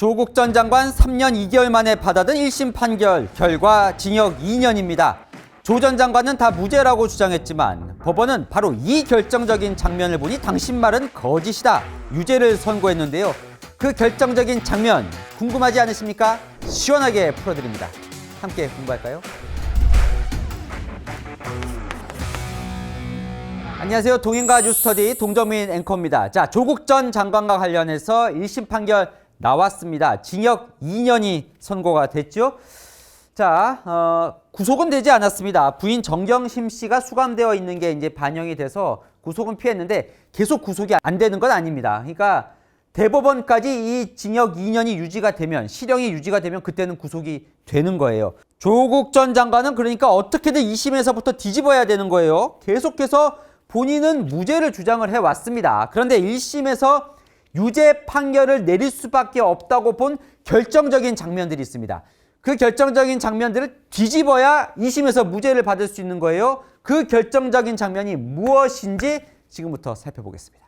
조국 전 장관 3년 2개월 만에 받아든 1심 판결, 결과 징역 2년입니다. 조 전 장관은 다 무죄라고 주장했지만 법원은 바로 이 결정적인 장면을 보니 당신 말은 거짓이다, 유죄를 선고했는데요. 그 결정적인 장면 궁금하지 않으십니까? 시원하게 풀어드립니다. 함께 공부할까요? 안녕하세요. 동행과 뉴스터디 동정민 앵커입니다. 자, 조국 전 장관과 관련해서 1심 판결 나왔습니다. 징역 2년이 선고가 됐죠. 자, 구속은 되지 않았습니다. 부인 정경심 씨가 수감되어 있는 게 이제 반영이 돼서 구속은 피했는데 계속 구속이 안 되는 건 아닙니다. 그러니까 대법원까지 이 징역 2년이 유지가 되면, 실형이 유지가 되면 그때는 구속이 되는 거예요. 조국 전 장관은 그러니까 어떻게든 2심에서부터 뒤집어야 되는 거예요. 계속해서 본인은 무죄를 주장을 해왔습니다. 그런데 1심에서 유죄 판결을 내릴 수밖에 없다고 본 결정적인 장면들이 있습니다. 그 결정적인 장면들을 뒤집어야 2심에서 무죄를 받을 수 있는 거예요. 그 결정적인 장면이 무엇인지 지금부터 살펴보겠습니다.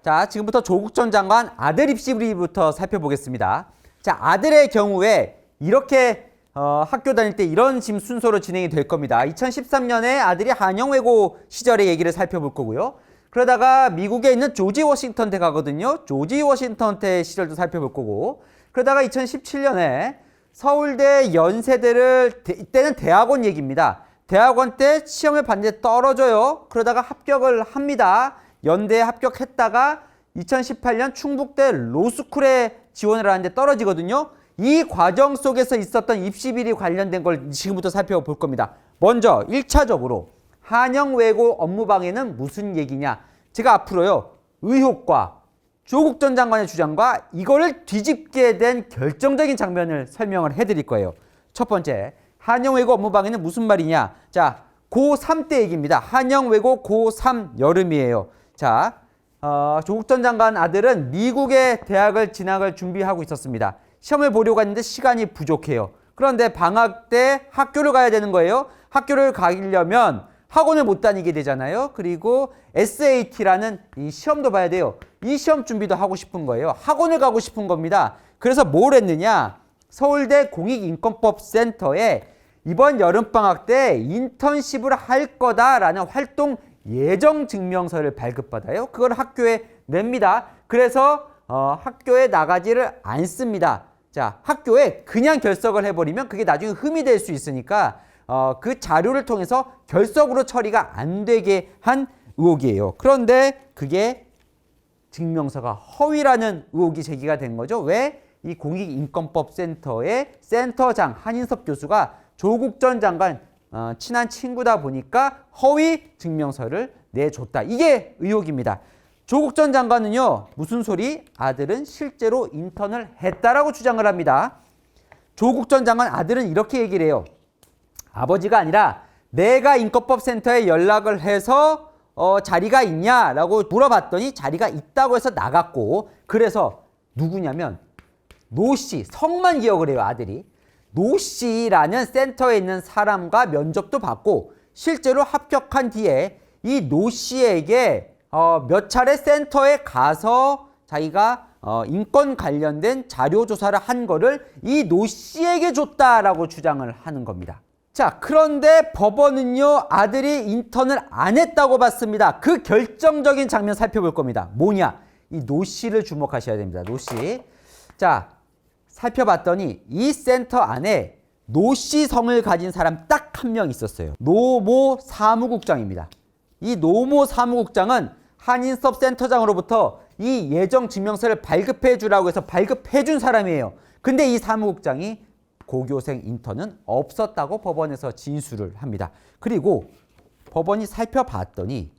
자, 지금부터 조국 전 장관 아들 입시부터 살펴보겠습니다. 자, 아들의 경우에 이렇게 학교 다닐 때 이런 지금 순서로 진행이 될 겁니다. 2013년에 아들이 한영외고 시절의 얘기를 살펴볼 거고요. 그러다가 미국에 있는 조지 워싱턴대 가거든요. 조지 워싱턴대 시절도 살펴볼 거고, 그러다가 2017년에 서울대 연세대를, 이때는 대학원 얘기입니다. 대학원 때 시험을 봤는데 떨어져요. 그러다가 합격을 합니다. 연대에 합격했다가 2018년 충북대 로스쿨에 지원을 하는데 떨어지거든요. 이 과정 속에서 있었던 입시 비리 관련된 걸 지금부터 살펴볼 겁니다. 먼저 1차적으로 한영외고 업무방해는 무슨 얘기냐? 제가 앞으로요, 의혹과 조국 전 장관의 주장과 이거를 뒤집게 된 결정적인 장면을 설명을 해드릴 거예요. 첫 번째, 한영외고 업무방해는 무슨 말이냐? 자, 고3 때 얘기입니다. 한영외고 고3 여름이에요. 자, 조국 전 장관 아들은 미국의 대학을 진학을 준비하고 있었습니다. 시험을 보려고 했는데 시간이 부족해요. 그런데 방학 때 학교를 가야 되는 거예요. 학교를 가려면 학원을 못 다니게 되잖아요. 그리고 SAT라는 이 시험도 봐야 돼요. 이 시험 준비도 하고 싶은 거예요. 학원을 가고 싶은 겁니다. 그래서 뭘 했느냐? 서울대 공익인권법센터에 이번 여름방학 때 인턴십을 할 거다라는 활동 예정 증명서를 발급받아요. 그걸 학교에 냅니다. 그래서 학교에 나가지를 않습니다. 자, 학교에 그냥 결석을 해버리면 그게 나중에 흠이 될 수 있으니까 그 자료를 통해서 결석으로 처리가 안 되게 한 의혹이에요. 그런데 그게 증명서가 허위라는 의혹이 제기가 된 거죠. 왜? 이 공익인권법센터의 센터장 한인섭 교수가 조국 전 장관 친한 친구다 보니까 허위 증명서를 내줬다. 이게 의혹입니다. 조국 전 장관은요, 무슨 소리? 아들은 실제로 인턴을 했다라고 주장을 합니다. 조국 전 장관 아들은 이렇게 얘기를 해요. 아버지가 아니라 내가 인권법센터에 연락을 해서 자리가 있냐라고 물어봤더니 자리가 있다고 해서 나갔고, 그래서 누구냐면 노 씨, 성만 기억을 해요, 아들이. 노 씨라는 센터에 있는 사람과 면접도 받고 실제로 합격한 뒤에 이 노 씨에게 몇 차례 센터에 가서 자기가 인권 관련된 자료 조사를 한 거를 이 노 씨에게 줬다라고 주장을 하는 겁니다. 자, 그런데 법원은요, 아들이 인턴을 안 했다고 봤습니다. 그 결정적인 장면 살펴볼 겁니다. 뭐냐? 이 노 씨를 주목하셔야 됩니다. 노 씨. 자, 살펴봤더니 이 센터 안에 노 씨 성을 가진 사람 딱 한 명 있었어요. 노모 사무국장입니다. 이 노모 사무국장은 한인섭 센터장으로부터 이 예정 증명서를 발급해 주라고 해서 발급해 준 사람이에요. 근데 이 사무국장이 고교생 인턴은 없었다고 법원에서 진술을 합니다. 그리고 법원이 살펴봤더니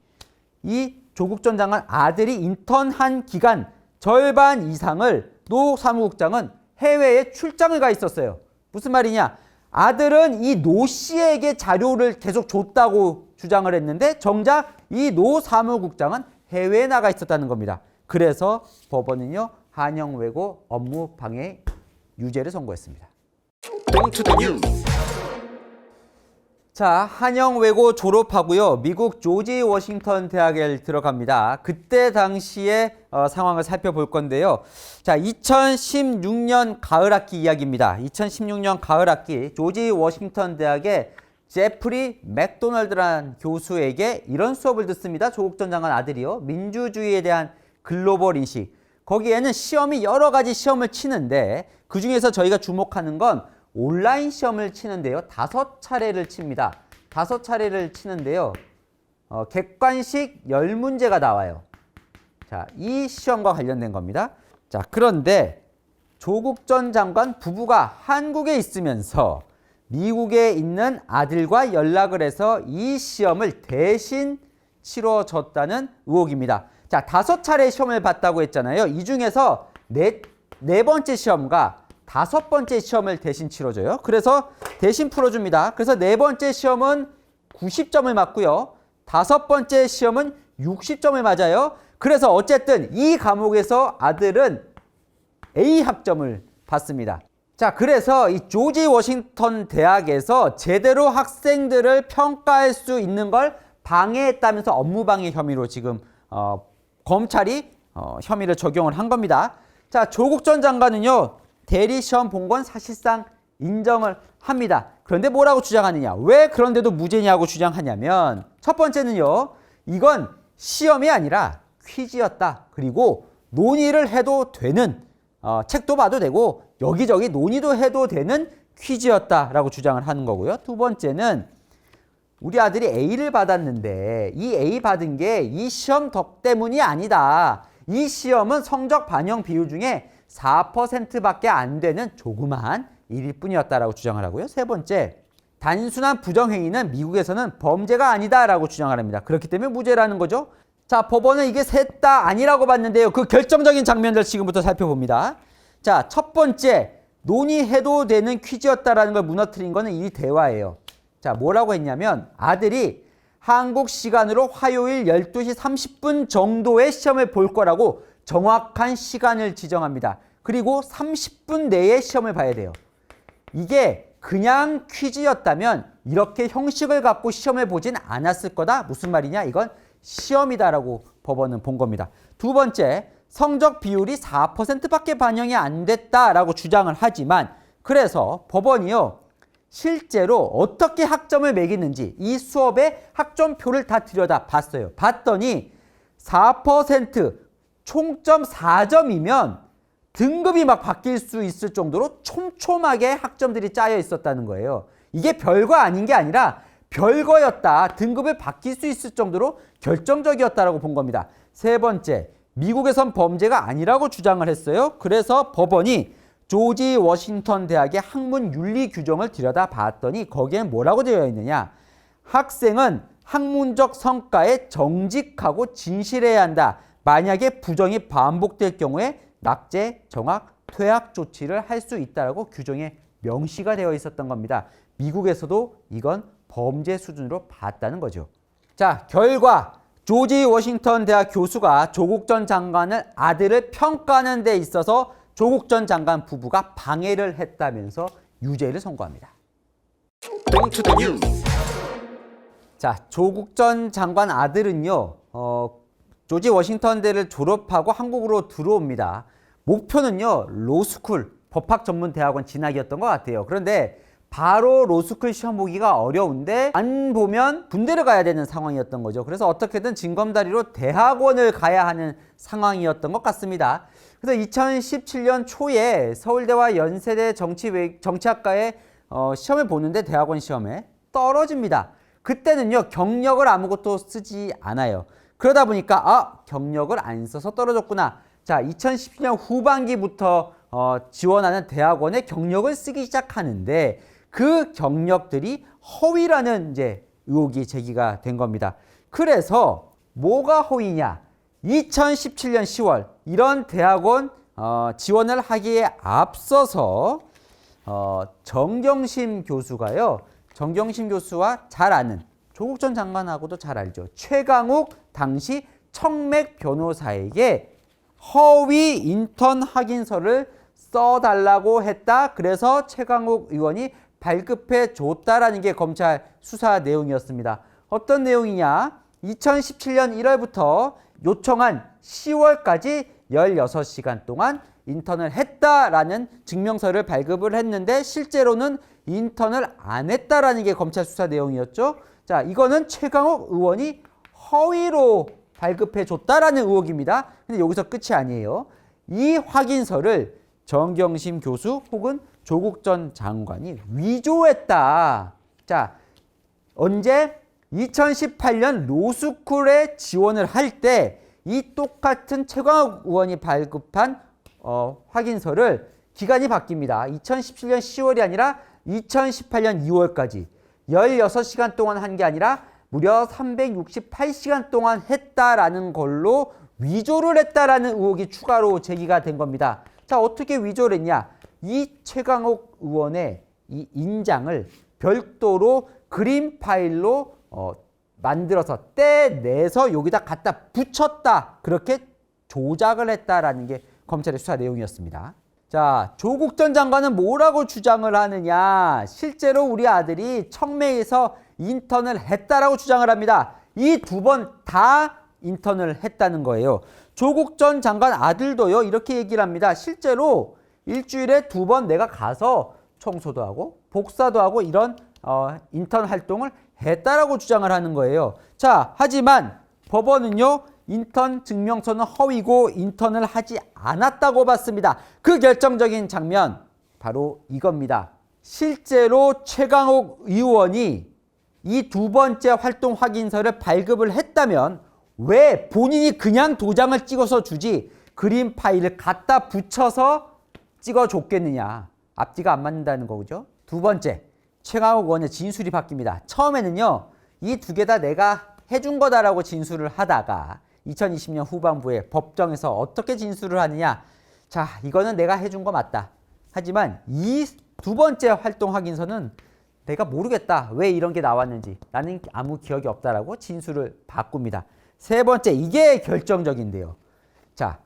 이 조국 전 장관 아들이 인턴한 기간 절반 이상을 노 사무국장은 해외에 출장을 가 있었어요. 무슨 말이냐? 아들은 이 노 씨에게 자료를 계속 줬다고 주장을 했는데 정작 이 노 사무국장은 해외에 나가 있었다는 겁니다. 그래서 법원은요, 한영외고 업무방해 유죄를 선고했습니다. 자, 한영외고 졸업하고요. 미국 조지 워싱턴 대학에 들어갑니다. 그때 당시의 상황을 살펴볼 건데요. 자, 2016년 가을 학기 이야기입니다. 2016년 가을 학기 조지 워싱턴 대학의 제프리 맥도널드라는 교수에게 이런 수업을 듣습니다. 조국 전 장관 아들이요. 민주주의에 대한 글로벌 인식. 거기에는 시험이 여러 가지 시험을 치는데 그중에서 저희가 주목하는 건 온라인 시험을 치는데요. 5차례를 칩니다. 5차례를 치는데요. 객관식 10문제가 나와요. 자, 이 시험과 관련된 겁니다. 자, 그런데 조국 전 장관 부부가 한국에 있으면서 미국에 있는 아들과 연락을 해서 이 시험을 대신 치러줬다는 의혹입니다. 자, 5차례 시험을 봤다고 했잖아요. 이 중에서 네 번째 시험과 5번째 시험을 대신 치러줘요. 그래서 대신 풀어줍니다. 그래서 4번째 시험은 90점을 맞고요. 5번째 시험은 60점을 맞아요. 그래서 어쨌든 이 과목에서 아들은 A 학점을 받습니다. 자, 그래서 이 조지 워싱턴 대학에서 제대로 학생들을 평가할 수 있는 걸 방해했다면서 업무방해 혐의로 지금 검찰이 혐의를 적용을 한 겁니다. 자, 조국 전 장관은요. 대리 시험 본 건 사실상 인정을 합니다. 그런데 뭐라고 주장하느냐? 왜 그런데도 무죄냐고 주장하냐면 첫 번째는요. 이건 시험이 아니라 퀴즈였다. 그리고 논의를 해도 되는 책도 봐도 되고 여기저기 논의도 해도 되는 퀴즈였다라고 주장을 하는 거고요. 두 번째는 우리 아들이 A를 받았는데 이 A 받은 게 이 시험 덕 때문이 아니다. 이 시험은 성적 반영 비율 중에 4%밖에 안 되는 조그마한 일일 뿐이었다라고 주장을 하고요. 세 번째, 단순한 부정행위는 미국에서는 범죄가 아니다라고 주장을 합니다. 그렇기 때문에 무죄라는 거죠. 자, 법원은 이게 셋 다 아니라고 봤는데요. 그 결정적인 장면들 지금부터 살펴봅니다. 자, 첫 번째, 논의해도 되는 퀴즈였다라는 걸 무너뜨린 거는 이 대화예요. 자, 뭐라고 했냐면 아들이 한국 시간으로 화요일 12시 30분 정도의 시험을 볼 거라고 정확한 시간을 지정합니다. 그리고 30분 내에 시험을 봐야 돼요. 이게 그냥 퀴즈였다면 이렇게 형식을 갖고 시험을 보진 않았을 거다. 무슨 말이냐? 이건 시험이다라고 법원은 본 겁니다. 두 번째, 성적 비율이 4%밖에 반영이 안 됐다라고 주장을 하지만 그래서 법원이요. 실제로 어떻게 학점을 매기는지 이 수업의 학점표를 다 들여다 봤어요. 봤더니 4% 총점 4점이면 등급이 막 바뀔 수 있을 정도로 촘촘하게 학점들이 짜여 있었다는 거예요. 이게 별거 아닌 게 아니라 별거였다. 등급을 바뀔 수 있을 정도로 결정적이었다라고 본 겁니다. 세 번째, 미국에선 범죄가 아니라고 주장을 했어요. 그래서 법원이 조지 워싱턴 대학의 학문 윤리 규정을 들여다봤더니 거기엔 뭐라고 되어 있느냐? 학생은 학문적 성과에 정직하고 진실해야 한다. 만약에 부정이 반복될 경우에 낙제, 정학, 퇴학 조치를 할 수 있다라고 규정에 명시가 되어 있었던 겁니다. 미국에서도 이건 범죄 수준으로 봤다는 거죠. 자, 결과 조지 워싱턴 대학 교수가 조국 전 장관을 아들을 평가하는 데 있어서 조국 전 장관 부부가 방해를 했다면서 유죄를 선고합니다. 자, 조국 전 장관 아들은요. 조지 워싱턴 대를 졸업하고 한국으로 들어옵니다. 목표는요. 로스쿨, 법학전문대학원 진학이었던 것 같아요. 그런데 바로 로스쿨 시험 보기가 어려운데 안 보면 군대를 가야 되는 상황이었던 거죠. 그래서 어떻게든 징검다리로 대학원을 가야 하는 상황이었던 것 같습니다. 그래서 2017년 초에 서울대와 연세대 정치학과에 시험을 보는데 대학원 시험에 떨어집니다. 그때는요. 경력을 아무것도 쓰지 않아요. 그러다 보니까 경력을 안 써서 떨어졌구나. 자, 2017년 후반기부터 지원하는 대학원에 경력을 쓰기 시작하는데 그 경력들이 허위라는 이제 의혹이 제기가 된 겁니다. 그래서 뭐가 허위냐? 2017년 10월 이런 대학원 지원을 하기에 앞서서 정경심 교수가요. 정경심 교수와 잘 아는 조국 전 장관하고도 잘 알죠. 최강욱 당시 청맥 변호사에게 허위 인턴 확인서를 써달라고 했다. 그래서 최강욱 의원이 발급해 줬다라는 게 검찰 수사 내용이었습니다. 어떤 내용이냐? 2017년 1월부터 요청한 10월까지 16시간 동안 인턴을 했다라는 증명서를 발급을 했는데 실제로는 인턴을 안 했다라는 게 검찰 수사 내용이었죠. 자, 이거는 최강욱 의원이 허위로 발급해 줬다라는 의혹입니다. 근데 여기서 끝이 아니에요. 이 확인서를 정경심 교수 혹은 조국 전 장관이 위조했다. 자, 언제? 2018년 로스쿨에 지원을 할 때 이 똑같은 최강욱 의원이 발급한 확인서를 기간이 바뀝니다. 2017년 10월이 아니라 2018년 2월까지 16시간 동안 한 게 아니라 무려 368시간 동안 했다라는 걸로 위조를 했다라는 의혹이 추가로 제기가 된 겁니다. 자, 어떻게 위조를 했냐? 이 최강욱 의원의 이 인장을 별도로 그림 파일로 만들어서 떼내서 여기다 갖다 붙였다. 그렇게 조작을 했다라는 게 검찰의 수사 내용이었습니다. 자, 조국 전 장관은 뭐라고 주장을 하느냐? 실제로 우리 아들이 청매에서 인턴을 했다라고 주장을 합니다. 이 두 번 다 인턴을 했다는 거예요. 조국 전 장관 아들도요, 이렇게 얘기를 합니다. 실제로 일주일에 2번 내가 가서 청소도 하고 복사도 하고 이런 인턴 활동을 했다라고 주장을 하는 거예요. 자, 하지만 법원은요, 인턴 증명서는 허위고 인턴을 하지 않았다고 봤습니다. 그 결정적인 장면 바로 이겁니다. 실제로 최강욱 의원이 이 두 번째 활동 확인서를 발급을 했다면 왜 본인이 그냥 도장을 찍어서 주지 그림 파일을 갖다 붙여서 찍어줬겠느냐. 앞뒤가 안 맞는다는 거죠. 두 번째, 최강욱 의원의 진술이 바뀝니다. 처음에는요, 이 두 개 다 내가 해준 거다라고 진술을 하다가 2020년 후반부에 법정에서 어떻게 진술을 하느냐. 자, 이거는 내가 해준 거 맞다. 하지만 이 두 번째 활동 확인서는 내가 모르겠다. 왜 이런 게 나왔는지. 나는 아무 기억이 없다라고 진술을 바꿉니다. 세 번째, 이게 결정적인데요. 자,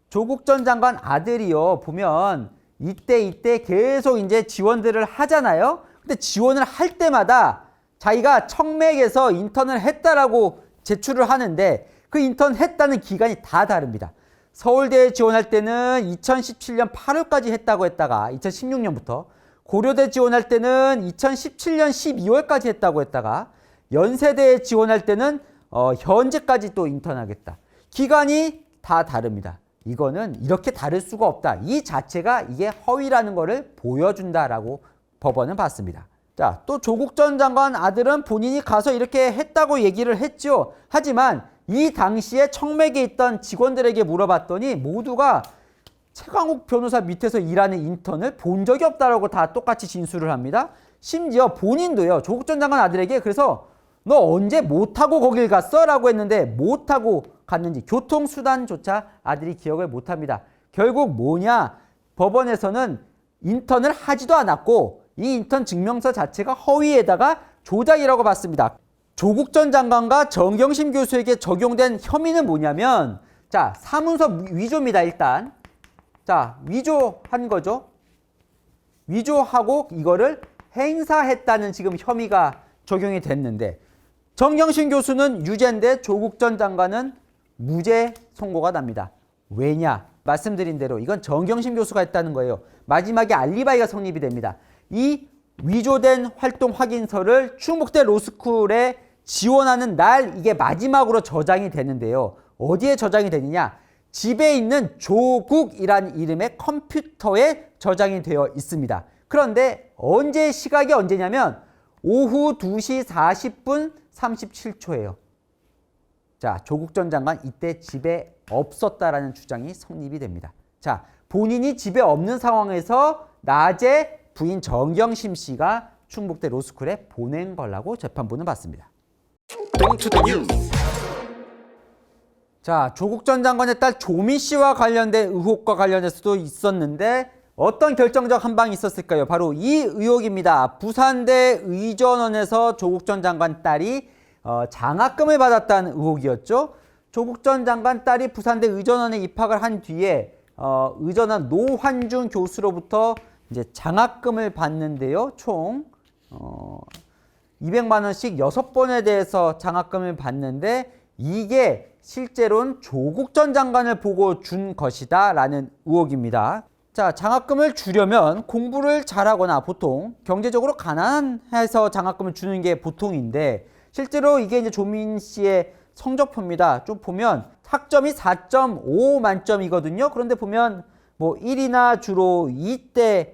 조국 전 장관 아들이요, 보면 이때 계속 이제 지원들을 하잖아요. 근데 지원을 할 때마다 자기가 청맥에서 인턴을 했다라고 제출을 하는데 그 인턴 했다는 기간이 다 다릅니다. 서울대에 지원할 때는 2017년 8월까지 했다고 했다가 2016년부터, 고려대 지원할 때는 2017년 12월까지 했다고 했다가, 연세대에 지원할 때는 현재까지 또 인턴하겠다. 기간이 다 다릅니다. 이거는 이렇게 다를 수가 없다. 이 자체가 이게 허위라는 거를 보여준다라고 법원은 봤습니다. 자, 또 조국 전 장관 아들은 본인이 가서 이렇게 했다고 얘기를 했죠. 하지만 이 당시에 청맥에 있던 직원들에게 물어봤더니 모두가 최강욱 변호사 밑에서 일하는 인턴을 본 적이 없다라고 다 똑같이 진술을 합니다. 심지어 본인도요, 조국 전 장관 아들에게 그래서 너 언제 못 타고 거길 갔어? 라고 했는데 못 타고 갔는지 교통수단조차 아들이 기억을 못 합니다. 결국 뭐냐? 법원에서는 인턴을 하지도 않았고 이 인턴 증명서 자체가 허위에다가 조작이라고 봤습니다. 조국 전 장관과 정경심 교수에게 적용된 혐의는 뭐냐면, 자, 사문서 위조입니다. 일단 자, 위조한 거죠. 위조하고 이거를 행사했다는 지금 혐의가 적용이 됐는데, 정경심 교수는 유죄인데 조국 전 장관은 무죄 선고가 납니다. 왜냐? 말씀드린 대로 이건 정경심 교수가 했다는 거예요. 마지막에 알리바이가 성립이 됩니다. 이 위조된 활동 확인서를 충북대 로스쿨에 지원하는 날 이게 마지막으로 저장이 되는데요. 어디에 저장이 되느냐? 집에 있는 조국이란 이름의 컴퓨터에 저장이 되어 있습니다. 그런데 시각이 언제냐면 오후 2시 40분 37초예요. 자, 조국 전 장관 이때 집에 없었다라는 주장이 성립이 됩니다. 자, 본인이 집에 없는 상황에서 낮에 부인 정경심 씨가 충북대 로스쿨에 보낸 거라고 재판부는 봤습니다. 자, 조국 전 장관의 딸 조미 씨와 관련된 의혹과 관련해서도 있었는데 어떤 결정적 한방이 있었을까요? 바로 이 의혹입니다. 부산대 의전원에서 조국 전 장관 딸이 장학금을 받았다는 의혹이었죠. 조국 전 장관 딸이 부산대 의전원에 입학을 한 뒤에 의전원 노환중 교수로부터 이제 장학금을 받는데요. 총 200만 원씩 6번에 대해서 장학금을 받는데 이게 실제로는 조국 전 장관을 보고 준 것이다 라는 의혹입니다. 자, 장학금을 주려면 공부를 잘하거나 보통 경제적으로 가난해서 장학금을 주는 게 보통인데 실제로 이게 이제 조민 씨의 성적표입니다. 좀 보면 학점이 4.5 만점이거든요. 그런데 보면 뭐 1이나 주로 2대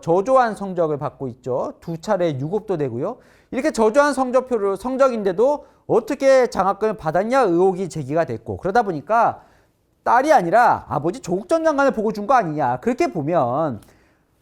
저조한 성적을 받고 있죠. 2차례 유급도 되고요. 이렇게 저조한 성적인데도 어떻게 장학금을 받았냐 의혹이 제기가 됐고 그러다 보니까 딸이 아니라 아버지 조국 전 장관을 보고 준 거 아니냐. 그렇게 보면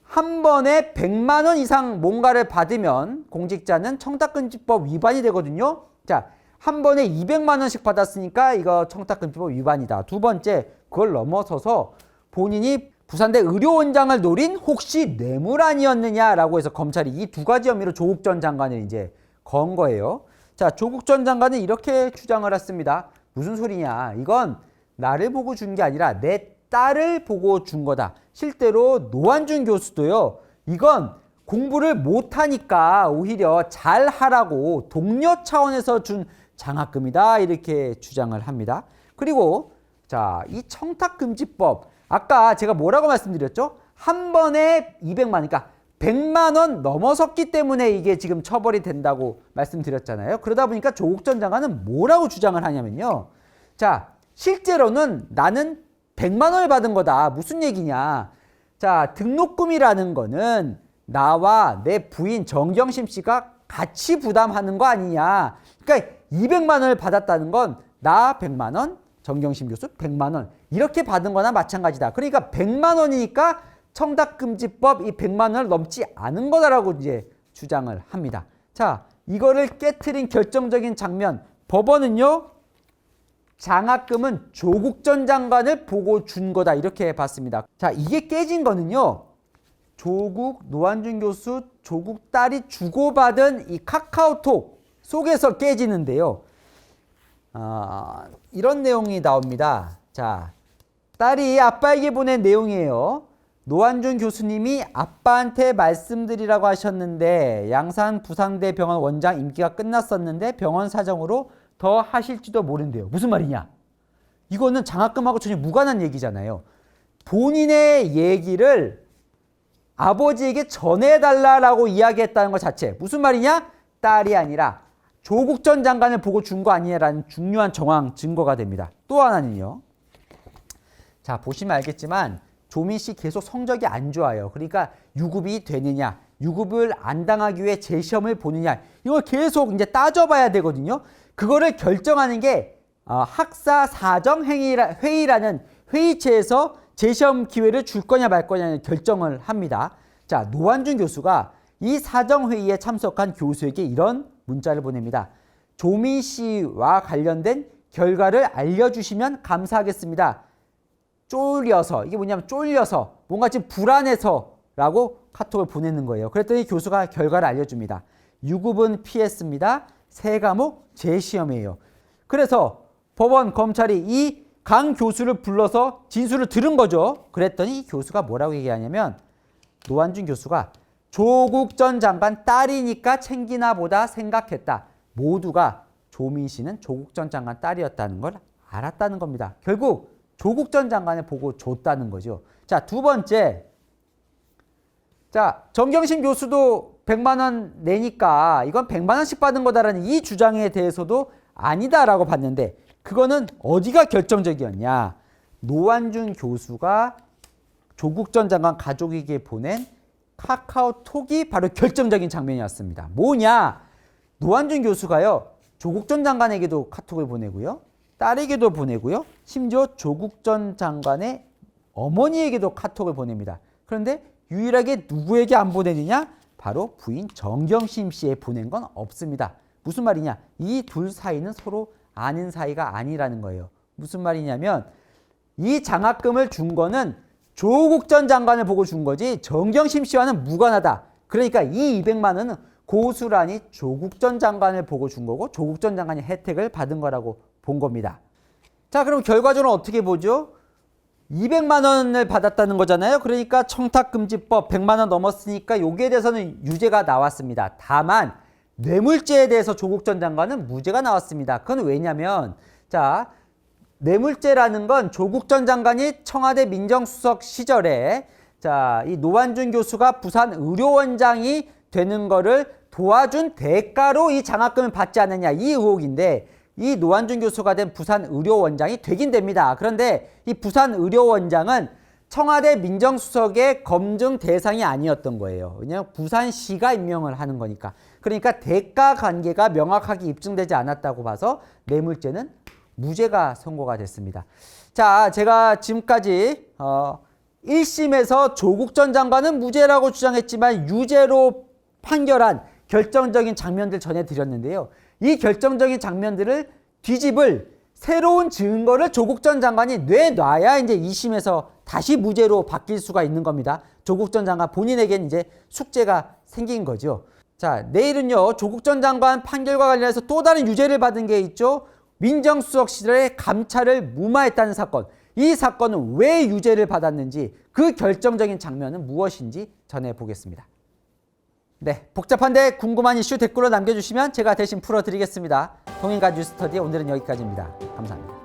한 번에 100만 원 이상 뭔가를 받으면 공직자는 청탁금지법 위반이 되거든요. 자, 한 번에 200만 원씩 받았으니까 이거 청탁금지법 위반이다. 두 번째, 그걸 넘어서서 본인이 부산대 의료원장을 노린 혹시 뇌물 아니었느냐라고 해서 검찰이 이 두 가지 혐의로 조국 전 장관을 이제 건 거예요. 자, 조국 전 장관은 이렇게 주장을 했습니다. 무슨 소리냐. 이건 나를 보고 준 게 아니라 내 딸을 보고 준 거다. 실제로 노환준 교수도요. 이건 공부를 못하니까 오히려 잘하라고 동료 차원에서 준 장학금이다. 이렇게 주장을 합니다. 그리고 자, 이 청탁금지법. 아까 제가 뭐라고 말씀드렸죠? 한 번에 200만 원, 그러니까 100만 원 넘어섰기 때문에 이게 지금 처벌이 된다고 말씀드렸잖아요. 그러다 보니까 조국 전 장관은 뭐라고 주장을 하냐면요. 자, 실제로는 나는 100만 원을 받은 거다. 무슨 얘기냐. 자, 등록금이라는 거는 나와 내 부인 정경심 씨가 같이 부담하는 거 아니냐. 그러니까 200만 원을 받았다는 건 나 100만 원, 정경심 교수 100만 원 이렇게 받은 거나 마찬가지다. 그러니까 100만 원이니까 청탁금지법 이 100만 원을 넘지 않은 거다라고 이제 주장을 합니다. 자, 이거를 깨트린 결정적인 장면. 법원은요. 장학금은 조국 전 장관을 보고 준 거다 이렇게 봤습니다. 자, 이게 깨진 거는요. 조국, 노환준 교수, 조국 딸이 주고받은 이 카카오톡 속에서 깨지는데요. 이런 내용이 나옵니다. 자, 딸이 아빠에게 보낸 내용이에요. 노환준 교수님이 아빠한테 말씀드리라고 하셨는데 양산 부상대 병원 원장 임기가 끝났었는데 병원 사정으로 더 하실지도 모른대요. 무슨 말이냐? 이거는 장학금하고 전혀 무관한 얘기잖아요. 본인의 얘기를 아버지에게 전해달라고 이야기했다는 것 자체. 무슨 말이냐? 딸이 아니라 조국 전 장관을 보고 준 거 아니냐라는 중요한 정황 증거가 됩니다. 또 하나는요. 자, 보시면 알겠지만 조민 씨 계속 성적이 안 좋아요. 그러니까 유급이 되느냐, 유급을 안 당하기 위해 재시험을 보느냐, 이걸 계속 이제 따져봐야 되거든요. 그거를 결정하는 게 학사 사정 회의라는 회의체에서 재시험 기회를 줄 거냐 말 거냐는 결정을 합니다. 자, 노환준 교수가 이 사정 회의에 참석한 교수에게 이런 문자를 보냅니다. 조민 씨와 관련된 결과를 알려주시면 감사하겠습니다. 쫄려서, 이게 뭐냐면 쫄려서, 뭔가 지금 불안해서 라고 카톡을 보내는 거예요. 그랬더니 교수가 결과를 알려줍니다. 유급은 피했습니다. 3과목 재시험이에요. 그래서 법원, 검찰이 이 강 교수를 불러서 진술을 들은 거죠. 그랬더니 교수가 뭐라고 얘기하냐면 노환준 교수가 조국 전 장관 딸이니까 챙기나 보다 생각했다. 모두가 조민 씨는 조국 전 장관 딸이었다는 걸 알았다는 겁니다. 결국 조국 전 장관을 보고 줬다는 거죠. 자, 두 번째. 자, 정경심 교수도 100만 원 내니까 이건 100만 원씩 받은 거다라는 이 주장에 대해서도 아니다라고 봤는데 그거는 어디가 결정적이었냐. 노환준 교수가 조국 전 장관 가족에게 보낸 카카오톡이 바로 결정적인 장면이었습니다. 뭐냐? 노환준 교수가요. 조국 전 장관에게도 카톡을 보내고요. 딸에게도 보내고요. 심지어 조국 전 장관의 어머니에게도 카톡을 보냅니다. 그런데 유일하게 누구에게 안 보내느냐? 바로 부인 정경심 씨에 보낸 건 없습니다. 무슨 말이냐? 이 둘 사이는 서로 아는 사이가 아니라는 거예요. 무슨 말이냐면 이 장학금을 준 거는 조국 전 장관을 보고 준 거지 정경심 씨와는 무관하다. 그러니까 이 200만 원은 고스란히 조국 전 장관을 보고 준 거고 조국 전 장관이 혜택을 받은 거라고 본 겁니다. 자, 그럼 결과적으로 어떻게 보죠? 200만 원을 받았다는 거잖아요. 그러니까 청탁금지법 100만 원 넘었으니까 여기에 대해서는 유죄가 나왔습니다. 다만 뇌물죄에 대해서 조국 전 장관은 무죄가 나왔습니다. 그건 왜냐면 자, 뇌물죄라는 건 조국 전 장관이 청와대 민정수석 시절에 자, 이 노환준 교수가 부산 의료원장이 되는 거를 도와준 대가로 이 장학금을 받지 않느냐 이 의혹인데 이 노환준 교수가 된 부산 의료원장이 되긴 됩니다. 그런데 이 부산 의료원장은 청와대 민정수석의 검증 대상이 아니었던 거예요. 왜냐하면 부산시가 임명을 하는 거니까. 그러니까 대가 관계가 명확하게 입증되지 않았다고 봐서 뇌물죄는 무죄가 선고가 됐습니다. 자, 제가 지금까지 1심에서 조국 전 장관은 무죄라고 주장했지만 유죄로 판결한 결정적인 장면들 전해드렸는데요. 이 결정적인 장면들을 뒤집을 새로운 증거를 조국 전 장관이 내놔야 이제 2심에서 다시 무죄로 바뀔 수가 있는 겁니다. 조국 전 장관 본인에겐 이제 숙제가 생긴 거죠. 자, 내일은요, 조국 전 장관 판결과 관련해서 또 다른 유죄를 받은 게 있죠. 민정수석 시절에 감찰을 무마했다는 사건. 이 사건은 왜 유죄를 받았는지 그 결정적인 장면은 무엇인지 전해보겠습니다. 네, 복잡한데 궁금한 이슈 댓글로 남겨주시면 제가 대신 풀어드리겠습니다. 동인가 뉴스터디 오늘은 여기까지입니다. 감사합니다.